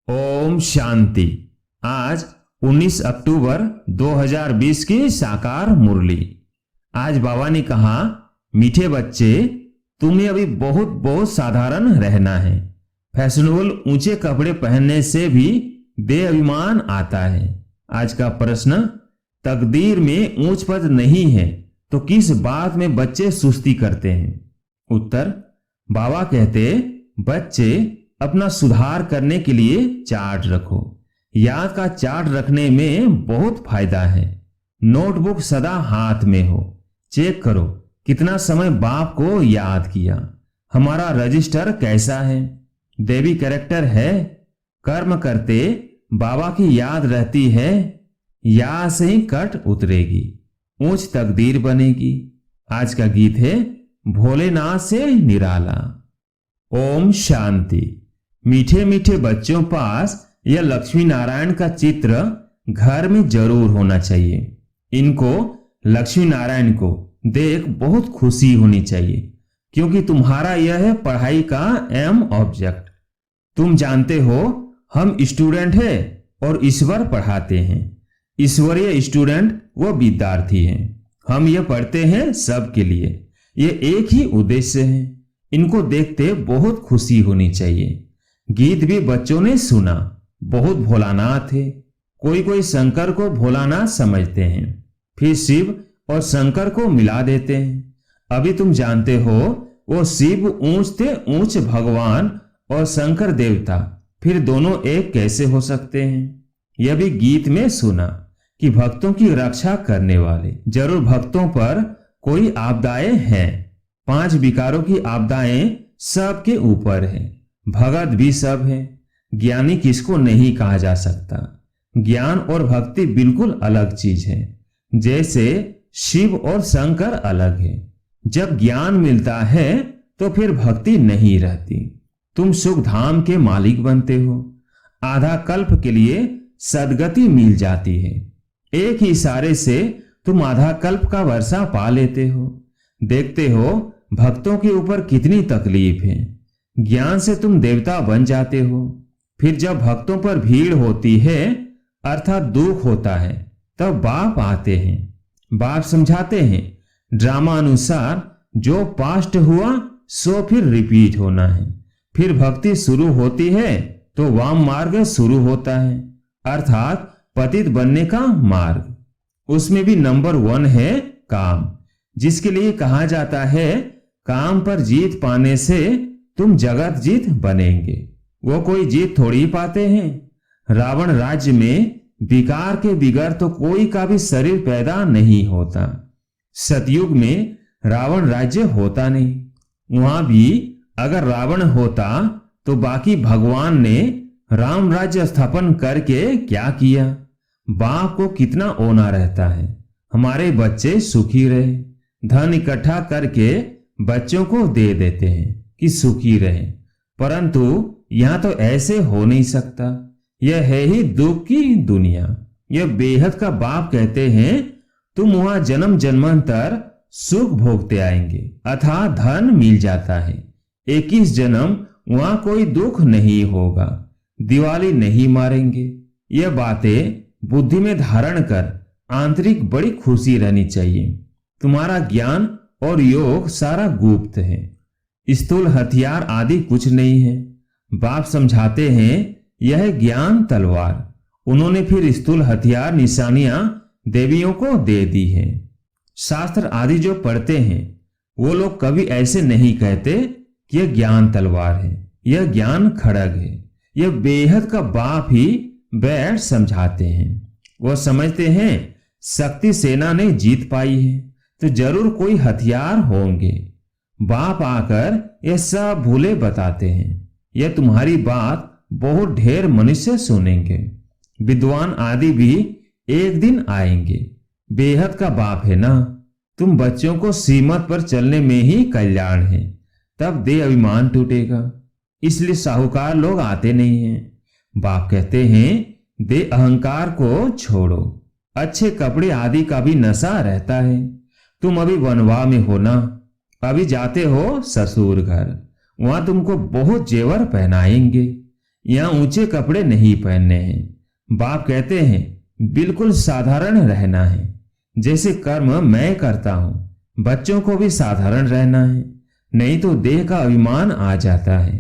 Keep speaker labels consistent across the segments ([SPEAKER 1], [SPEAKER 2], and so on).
[SPEAKER 1] ओम शांति। आज 19 अक्टूबर 2020 की साकार मुरली। आज बाबा ने कहा, मीठे बच्चे, तुम्हें अभी बहुत बहुत साधारण रहना है। फैशनेबल ऊंचे कपड़े पहनने से भी बेअभिमान आता है। आज का प्रश्न, तकदीर में ऊंच पद नहीं है तो किस बात में बच्चे सुस्ती करते हैं? उत्तर, बाबा कहते, बच्चे अपना सुधार करने के लिए चार्ट रखो। याद का चार्ट रखने में बहुत फायदा है। नोटबुक सदा हाथ में हो। चेक करो कितना समय बाप को याद किया। हमारा रजिस्टर कैसा है? देवी कैरेक्टर है? कर्म करते बाबा की याद रहती है? याद से ही कट उतरेगी, ऊंच तकदीर बनेगी। आज का गीत है भोलेनाथ से निराला। ओम शांति। मीठे मीठे बच्चों पास यह लक्ष्मी नारायण का चित्र घर में जरूर होना चाहिए। इनको, लक्ष्मी नारायण को देख बहुत खुशी होनी चाहिए, क्योंकि तुम्हारा यह है पढ़ाई का एम ऑब्जेक्ट। तुम जानते हो हम स्टूडेंट हैं और ईश्वर पढ़ाते हैं। ईश्वरीय स्टूडेंट वो विद्यार्थी हैं। हम ये पढ़ते हैं सबके लिए। ये एक ही उद्देश्य है। इनको देखते बहुत खुशी होनी चाहिए। गीत भी बच्चों ने सुना, बहुत भोलानाथ है। कोई कोई शंकर को भोलानाथ समझते हैं, फिर शिव और शंकर को मिला देते हैं। अभी तुम जानते हो वो शिव ऊंच थे ऊंच भगवान और शंकर देवता, फिर दोनों एक कैसे हो सकते हैं? यह भी गीत में सुना कि भक्तों की रक्षा करने वाले। जरूर भक्तों पर कोई आपदाएं हैं। 5 विकारों की आपदाएं सबके ऊपर है। भगत भी सब है। ज्ञानी किसको नहीं कहा जा सकता। ज्ञान और भक्ति बिल्कुल अलग चीज है। जैसे शिव और शंकर अलग है। जब ज्ञान मिलता है तो फिर भक्ति नहीं रहती। तुम सुख धाम के मालिक बनते हो। आधा कल्प के लिए सदगति मिल जाती है। एक ही इशारे से तुम आधा कल्प का वर्षा पा लेते हो। देखते हो भक्तों के ऊपर कितनी तकलीफ है। ज्ञान से तुम देवता बन जाते हो। फिर जब भक्तों पर भीड़ होती है, अर्थात दुख होता है, तब बाप आते हैं। बाप समझाते हैं, ड्रामा अनुसार जो पास्ट हुआ सो फिर रिपीट होना है। फिर भक्ति शुरू होती है तो वाम मार्ग शुरू होता है, अर्थात पतित बनने का मार्ग। उसमें भी नंबर 1 है काम, जिसके लिए कहा जाता है काम पर जीत पाने से तुम जगत जीत बनेंगे। वो कोई जीत थोड़ी पाते हैं। रावण राज्य में विकार के बिगड़ तो कोई का भी शरीर पैदा नहीं होता। सतयुग में रावण राज्य होता नहीं। वहां भी अगर रावण होता तो बाकी भगवान ने राम राज्य स्थापन करके क्या किया? बाप को कितना ओना रहता है हमारे बच्चे सुखी रहे। धन इकट्ठा करके बच्चों को दे देते हैं कि सुखी रहे, परंतु यहां तो ऐसे हो नहीं सकता। यह है ही दुख की दुनिया। यह बेहद का बाप कहते हैं तुम वहां जन्म जन्मांतर सुख भोगते आएंगे, अर्थात धन मिल जाता है। 21 जन्म वहां कोई दुख नहीं होगा, दिवाली नहीं मारेंगे। यह बातें बुद्धि में धारण कर आंतरिक बड़ी खुशी रहनी चाहिए। तुम्हारा ज्ञान और योग सारा गुप्त है। स्थूल हथियार आदि कुछ नहीं है। बाप समझाते हैं यह ज्ञान तलवार। उन्होंने फिर स्थूल हथियार निशानियां देवियों को दे दी है। शास्त्र आदि जो पढ़ते हैं वो लोग कभी ऐसे नहीं कहते कि यह ज्ञान तलवार है, यह ज्ञान खड़ग है। यह बेहद का बाप ही बैठ समझाते हैं। वो समझते हैं शक्ति सेना ने जीत पाई है तो जरूर कोई हथियार होंगे। बाप आकर यह सब भूले बताते हैं। यह तुम्हारी बात बहुत ढेर मनुष्य सुनेंगे। विद्वान आदि भी एक दिन आएंगे। बेहद का बाप है ना। तुम बच्चों को सीमत पर चलने में ही कल्याण है, तब दे अभिमान टूटेगा। इसलिए साहूकार लोग आते नहीं हैं। बाप कहते हैं दे अहंकार को छोड़ो। अच्छे कपड़े आदि का भी नशा रहता है। तुम अभी वनवा में हो ना। अभी जाते हो ससुर घर, वहां तुमको बहुत जेवर पहनाएंगे। यहाँ ऊंचे कपड़े नहीं पहनने हैं। बाप कहते हैं बिल्कुल साधारण रहना है, जैसे कर्म मैं करता हूं बच्चों को भी साधारण रहना है, नहीं तो देह का अभिमान आ जाता है,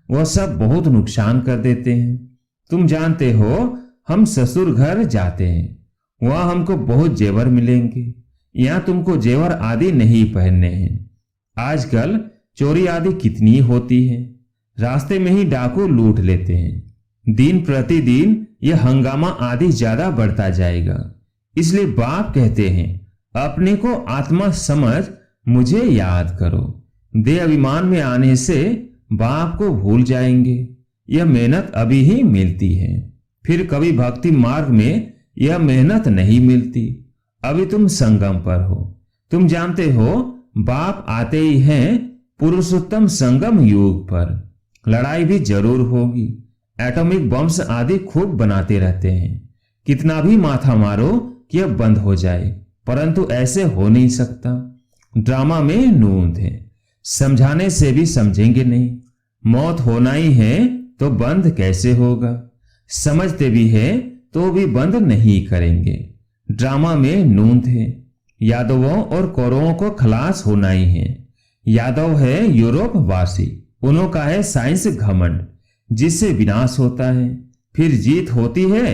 [SPEAKER 1] वह सब बहुत नुकसान कर देते हैं। तुम जानते हो हम ससुर घर जाते हैं, वहां हमको बहुत जेवर मिलेंगे, यहाँ तुमको जेवर आदि नहीं पहनने हैं। आजकल चोरी आदि कितनी होती है, रास्ते में ही डाकू लूट लेते हैं। दिन प्रतिदिन यह हंगामा आदि ज्यादा बढ़ता जाएगा। इसलिए बाप कहते हैं अपने को आत्मा समझ मुझे याद करो। देह अभिमान में आने से बाप को भूल जाएंगे। यह मेहनत अभी ही मिलती है, फिर कभी भक्ति मार्ग में यह मेहनत नहीं मिलती। अभी तुम संगम पर हो। तुम जानते हो बाप आते ही हैं पुरुषोत्तम संगम युग पर। लड़ाई भी जरूर होगी, एटॉमिक बम्स आदि खूब बनाते रहते हैं। कितना भी माथा मारो कि अब बंद हो जाए, परंतु ऐसे हो नहीं सकता। ड्रामा में नूंद है, समझाने से भी समझेंगे नहीं। मौत होना ही है तो बंद कैसे होगा, समझते भी है तो भी बंद नहीं करेंगे। ड्रामा में नूंद है। यादवों और कौरवों को खलास होना ही है। यादव है यूरोप वासी, उन्हों का है साइंस घमंड, जिससे विनाश होता है। फिर जीत होती है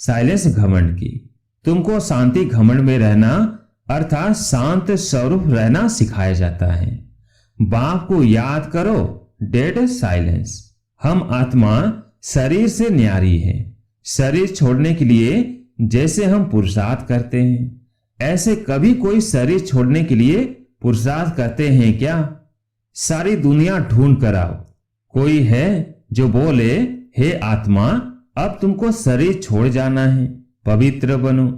[SPEAKER 1] साइलेंस घमंड की। तुमको शांति घमंड में रहना अर्थात शांत स्वरूप रहना सिखाया जाता है। बाप को याद करो, डेड साइलेंस। हम आत्मा शरीर से न्यारी है। शरीर छोड़ने के लिए जैसे हम पुरुषार्थ करते हैं, ऐसे कभी कोई शरीर छोड़ने के लिए पुरुषार्थ करते हैं क्या? सारी दुनिया ढूंढ कर आओ, कोई है जो बोले हे आत्मा अब तुमको शरीर छोड़ जाना है, पवित्र बनो,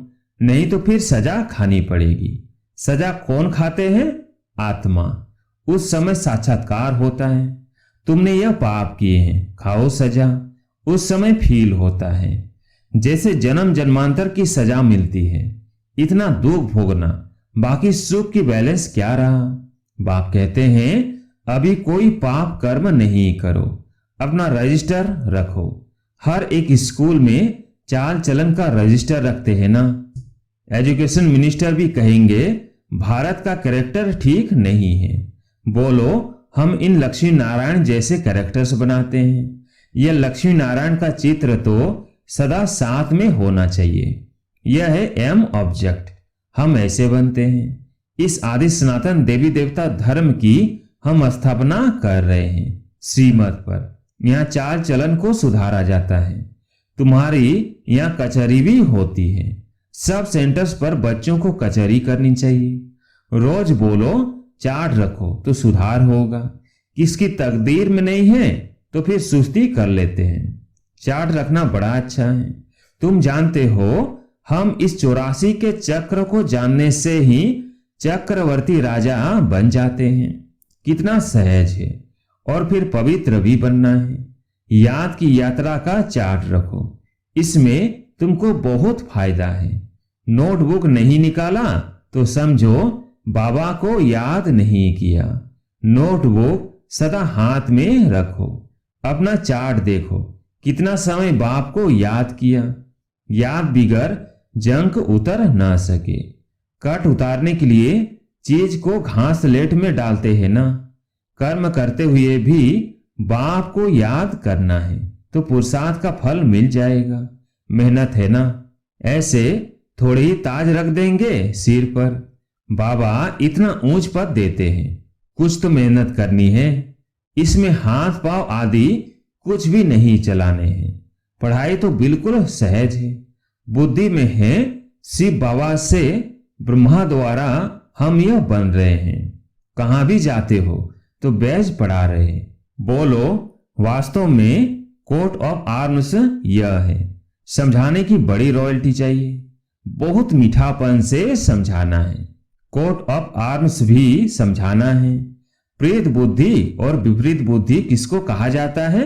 [SPEAKER 1] नहीं तो फिर सजा खानी पड़ेगी। सजा कौन खाते हैं? आत्मा। उस समय साक्षात्कार होता है, तुमने यह पाप किए हैं, खाओ सजा। उस समय फील होता है जैसे जन्म जन्मांतर की सजा मिलती है। इतना दुख भोगना, बाकी सुख की बैलेंस क्या रहा? बाप कहते हैं अभी कोई पाप कर्म नहीं करो, अपना रजिस्टर रखो। हर एक स्कूल में चाल चलन का रजिस्टर रखते हैं ना। एजुकेशन मिनिस्टर भी कहेंगे भारत का कैरेक्टर ठीक नहीं है, बोलो हम इन लक्ष्मी नारायण जैसे कैरेक्टर्स बनाते हैं। यह लक्ष्मी नारायण का चित्र तो सदा साथ में होना चाहिए। यह है एम ऑब्जेक्ट, हम ऐसे बनते हैं। इस आदि सनातन देवी देवता धर्म की हम स्थापना कर रहे हैं श्रीमत पर। यहाँ चाल चलन को सुधारा जाता है। तुम्हारी यहाँ कचहरी भी होती है। सब सेंटर्स पर बच्चों को कचहरी करनी चाहिए। रोज बोलो, चार्ट रखो तो सुधार होगा। किसकी तकदीर में नहीं है तो फिर सुस्ती कर लेते हैं। चार्ट रखना बड़ा अच्छा है। तुम जानते हो हम इस 84 के चक्र को जानने से ही चक्रवर्ती राजा बन जाते हैं। कितना सहज है। और फिर पवित्र भी बनना है। याद की यात्रा का चार्ट रखो, इसमें तुमको बहुत फायदा है। नोटबुक नहीं निकाला तो समझो बाबा को याद नहीं किया। नोटबुक सदा हाथ में रखो। अपना चार्ट देखो, कितना समय बाप को याद किया। याद बिगर जंक उतर ना सके। कट उतारने के लिए चीज को घास लेट में डालते हैं ना। कर्म करते हुए भी बाप को याद करना है तो पुरुषार्थ का फल मिल जाएगा। मेहनत है ना। ऐसे थोड़े ही ताज रख देंगे सिर पर। बाबा इतना ऊंच पद देते हैं, कुछ तो मेहनत करनी है। इसमें हाथ पांव आदि कुछ भी नहीं चलाने हैं। पढ़ाई तो बिल्कुल सहज है। बुद्धि में है शिव बाबा से ब्रह्मा द्वारा हम यह बन रहे हैं। कहां भी जाते हो तो बैज पढ़ा रहे हैं। बोलो वास्तव में कोट ऑफ आर्म्स यह है। समझाने की बड़ी रॉयल्टी चाहिए। बहुत मीठापन से समझाना है। कोट ऑफ आर्म्स भी समझाना है। प्रेत बुद्धि और विपरीत बुद्धि किसको कहा जाता है?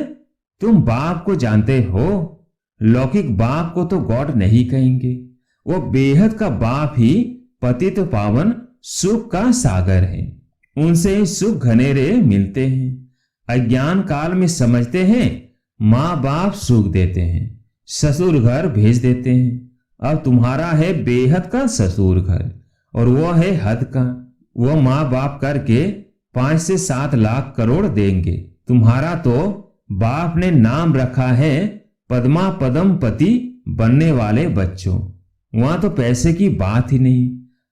[SPEAKER 1] तुम बाप को जानते हो। लौकिक बाप को तो गॉड नहीं कहेंगे। वो बेहद का बाप ही पतित पावन सुख का सागर है। उनसे ही सुख घनेरे मिलते हैं। अज्ञान काल में समझते हैं माँ बाप सुख देते हैं, ससुर घर भेज देते हैं। अब तुम्हारा है बेहद का ससुर घर और वो है हद का। वो माँ बाप करके 5 से 7 लाख करोड़ देंगे। तुम्हारा तो बाप ने नाम रखा है पद्मा पद्मपति बनने वाले बच्चों। वहां तो पैसे की बात ही नहीं,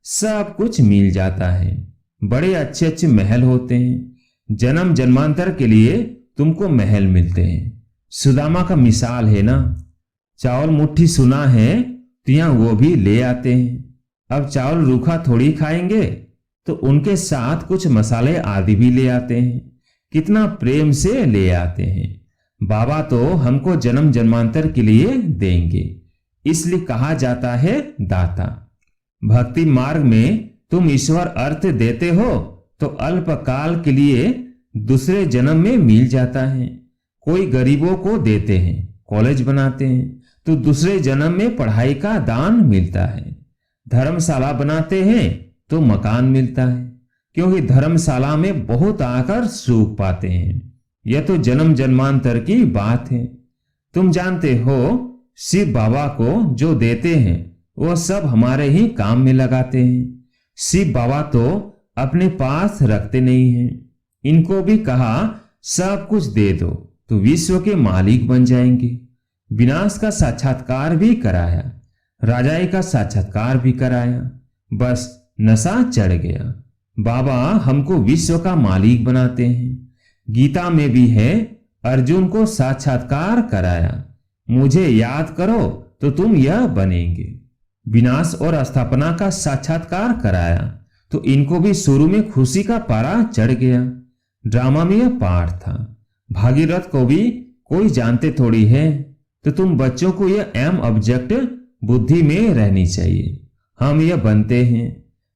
[SPEAKER 1] सब कुछ मिल जाता है। बड़े अच्छे अच्छे महल होते हैं, जन्म जन्मांतर के लिए तुमको महल मिलते हैं। सुदामा का मिसाल है ना, चावल मुट्ठी सुना है तो यहाँ वो भी ले आते हैं। अब चावल रूखा थोड़ी खाएंगे तो उनके साथ कुछ मसाले आदि भी ले आते हैं। कितना प्रेम से ले आते हैं। बाबा तो हमको जन्म जन्मांतर के लिए देंगे, इसलिए कहा जाता है दाता। भक्ति मार्ग में तुम ईश्वर अर्थ देते हो तो अल्पकाल के लिए दूसरे जन्म में मिल जाता है। कोई गरीबों को देते हैं, कॉलेज बनाते हैं तो दूसरे जन्म में पढ़ाई का दान मिलता है। धर्मशाला बनाते हैं तो मकान मिलता है, क्योंकि धर्मशाला में बहुत आकर सुख पाते हैं। यह तो जन्म जन्मांतर की बात है। तुम जानते हो शिव बाबा को जो देते हैं वो सब हमारे ही काम में लगाते हैं। शिव बाबा तो अपने पास रखते नहीं हैं। इनको भी कहा सब कुछ दे दो तो विश्व के मालिक बन जाएंगे। विनाश का साक्षात्कार भी कराया, राजाई का साक्षात्कार भी कराया, बस नशा चढ़ गया। बाबा हमको विश्व का मालिक बनाते हैं। गीता में भी है, अर्जुन को साक्षात्कार कराया, मुझे याद करो तो तुम यह बनेंगे। विनाश और स्थापना का साक्षात्कार कराया तो इनको भी शुरू में खुशी का पारा चढ़ गया। ड्रामा में यह पाठ था। भागीरथ को भी कोई जानते थोड़ी है, तो तुम बच्चों को यह एम ऑब्जेक्ट बुद्धि में रहनी चाहिए। हम यह बनते हैं,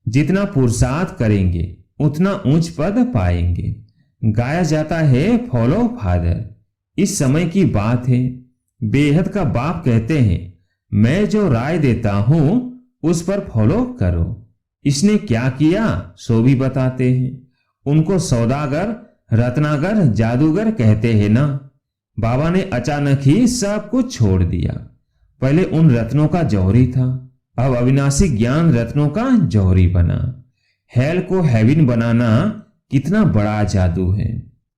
[SPEAKER 1] जितना पुरुषार्थ करेंगे उतना उच्च पद पाएंगे। गाया जाता है फॉलो फादर। इस समय की बात है। बेहद का बाप कहते हैं मैं जो राय देता हूं उस पर फॉलो करो। इसने क्या किया सो भी बताते हैं। उनको सौदागर रत्नागर जादूगर कहते हैं ना। बाबा ने अचानक ही सब कुछ छोड़ दिया। पहले उन रत्नों का जौहरी था, अब अविनाशी ज्ञान रत्नों का जौहरी बना। हेल को हेवन बनाना कितना बड़ा जादू है।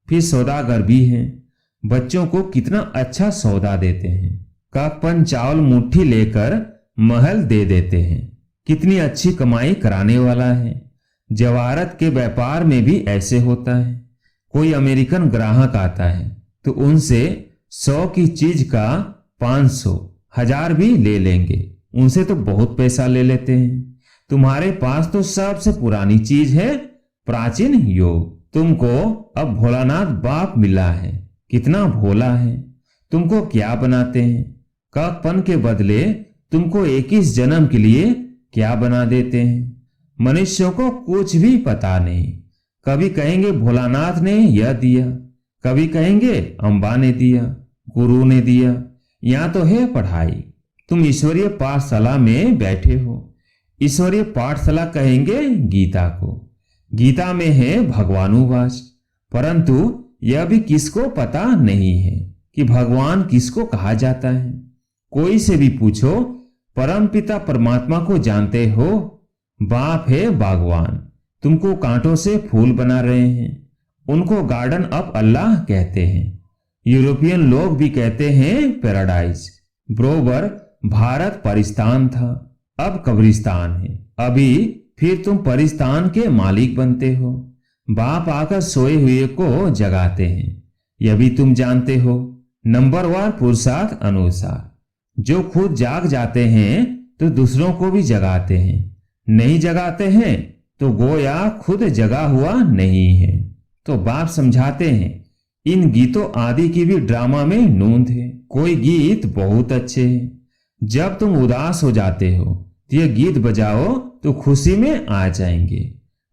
[SPEAKER 1] फिर सौदागर भी हैं, बच्चों को कितना अच्छा सौदा देते हैं। काकपन चावल मुट्ठी लेकर महल दे देते हैं। कितनी अच्छी कमाई कराने वाला है। जवाहरत के व्यापार में भी ऐसे होता है। कोई अमेरिकन ग्राहक आता है तो उनसे 100 की चीज का 500 1000 भी ले लेंगे। उनसे तो बहुत पैसा ले लेते हैं। तुम्हारे पास तो सबसे पुरानी चीज है प्राचीन योग। तुमको अब भोलानाथ बाप मिला है, कितना भोला है। तुमको क्या बनाते हैं? काकपन के बदले तुमको 21 जन्म के लिए क्या बना देते हैं। मनुष्यों को कुछ भी पता नहीं। कभी कहेंगे भोलानाथ ने यह दिया, कभी कहेंगे अंबा ने दिया, गुरु ने दिया। यहाँ तो है पढ़ाई। तुम ईश्वरीय पाठशाला में बैठे हो। ईश्वरीय पाठशाला कहेंगे गीता को। गीता में है भगवानुवाच, परंतु यह भी किसको पता नहीं है कि भगवान किसको कहा जाता है। कोई से भी पूछो परमपिता परमात्मा को जानते हो? बाप है बागवान, तुमको कांटों से फूल बना रहे हैं। उनको गार्डन ऑफ अल्लाह कहते हैं। यूरोपियन लोग भी कहते हैं पैराडाइज। बरोबर भारत परिस्तान था, अब कब्रिस्तान है। अभी फिर तुम परिस्तान के मालिक बनते हो। बाप आकर सोए हुए को जगाते हैं। यह भी तुम जानते हो। नंबरवार पुरुषार्थ अनुसार जो खुद जाग जाते हैं तो दूसरों को भी जगाते हैं। नहीं जगाते हैं तो गोया खुद जगा हुआ नहीं है। तो बाप समझाते हैं इन गीतों आदि की भी ड्रामा में नोंद है। कोई गीत बहुत अच्छे हैं। जब तुम उदास हो जाते हो तो ये गीत बजाओ तो खुशी में आ जाएंगे।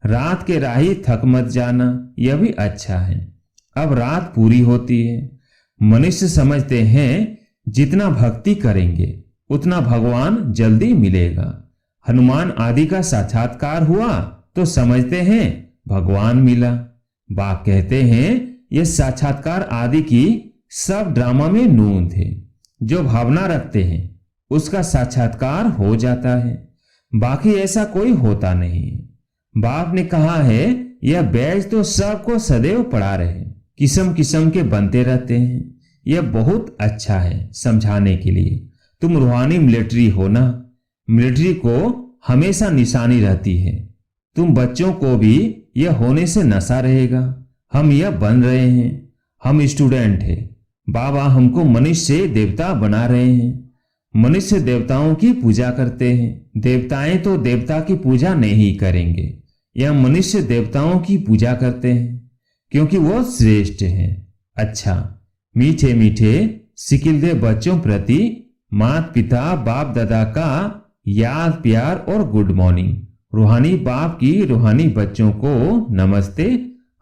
[SPEAKER 1] रात के राही थक मत जाना, यह भी अच्छा है। अब रात पूरी होती है। मनुष्य समझते हैं जितना भक्ति करेंगे उतना भगवान जल्दी मिलेगा। हनुमान आदि का साक्षात्कार हुआ तो समझते हैं भगवान मिला। बाप कहते हैं ये साक्षात्कार आदि की सब ड्रामा में नून थे। जो भावना रखते हैं उसका साक्षात्कार हो जाता है, बाकी ऐसा कोई होता नहीं है। बाप ने कहा है यह बैच तो सबको सदैव पढ़ा रहे, किस्म किस्म के बनते रहते हैं। यह बहुत अच्छा है समझाने के लिए। तुम रूहानी मिलिट्री हो ना, मिलिट्री को हमेशा निशानी रहती है। तुम बच्चों को भी यह होने से नशा रहेगा। हम यह बन रहे हैं, हम स्टूडेंट हैं। बाबा हमको मनुष्य देवता बना रहे हैं। मनुष्य देवताओं की पूजा करते हैं, देवताएं तो देवता की पूजा नहीं करेंगे। यह मनुष्य देवताओं की पूजा करते हैं क्योंकि वो श्रेष्ठ हैं। अच्छा, मीठे मीठे सिकिलदे बच्चों प्रति माता पिता बाप दादा का याद प्यार और गुड मॉर्निंग। रूहानी बाप की रूहानी बच्चों को नमस्ते।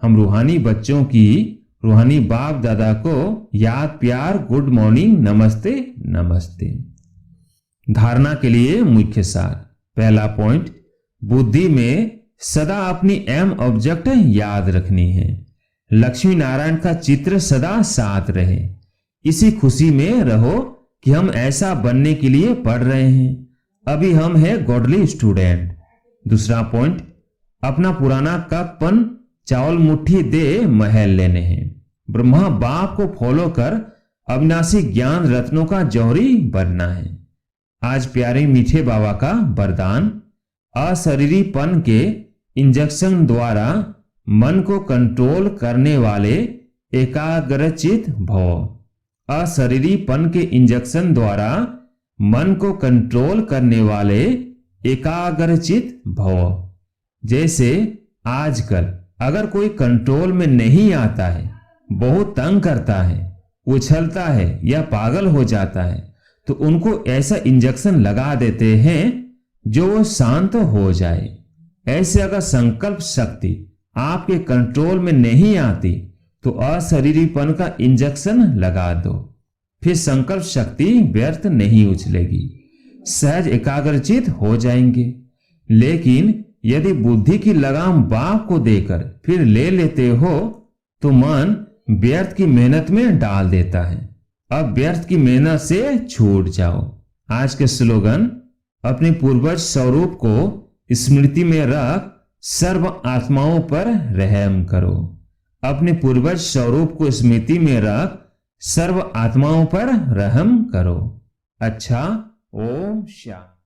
[SPEAKER 1] हम रूहानी बच्चों की रूहानी बाप दादा को याद प्यार गुड मॉर्निंग नमस्ते नमस्ते। धारणा के लिए मुख्य सार। पहला पॉइंट, बुद्धि में सदा अपनी एम ऑब्जेक्ट याद रखनी है। लक्ष्मी नारायण का चित्र सदा साथ रहे। इसी खुशी में रहो कि हम ऐसा बनने के लिए पढ़ रहे हैं। अभी हम हैं गॉडली स्टूडेंट। दूसरा पॉइंट, अपना पुराना कपन चावल मुट्ठी दे महल लेने हैं। ब्रह्मा बाप को फॉलो कर अविनाशी ज्ञान रत्नों का जौहरी बनना है। आज प्यारे मीठे बाबा का वरदान, अशरीरीपन के इंजेक्शन द्वारा मन को कंट्रोल करने वाले एकाग्रचित भव। अशरीरीपन के इंजेक्शन द्वारा मन को कंट्रोल करने वाले एकाग्रचित भव। जैसे आजकल अगर कोई कंट्रोल में नहीं आता है, बहुत तंग करता है, उछलता है या पागल हो जाता है, तो उनको ऐसा इंजेक्शन लगा देते हैं जो वो शांत हो जाए। ऐसे अगर संकल्प शक्ति आपके कंट्रोल में नहीं आती तो अशरीरीपन का इंजेक्शन लगा दो, फिर संकल्प शक्ति व्यर्थ नहीं उछलेगी, सहज एकाग्रचित हो जाएंगे। लेकिन यदि बुद्धि की लगाम बाप को देकर फिर ले लेते हो तो मन व्यर्थ की मेहनत में डाल देता है। अब व्यर्थ की मेहनत से छूट जाओ। आज के स्लोगन, अपने पूर्वज स्वरूप को स्मृति में रख सर्व आत्माओं पर रहम करो। अपने पूर्वज स्वरूप को स्मृति में रख सर्व आत्माओं पर रहम करो। अच्छा, ओम शांति।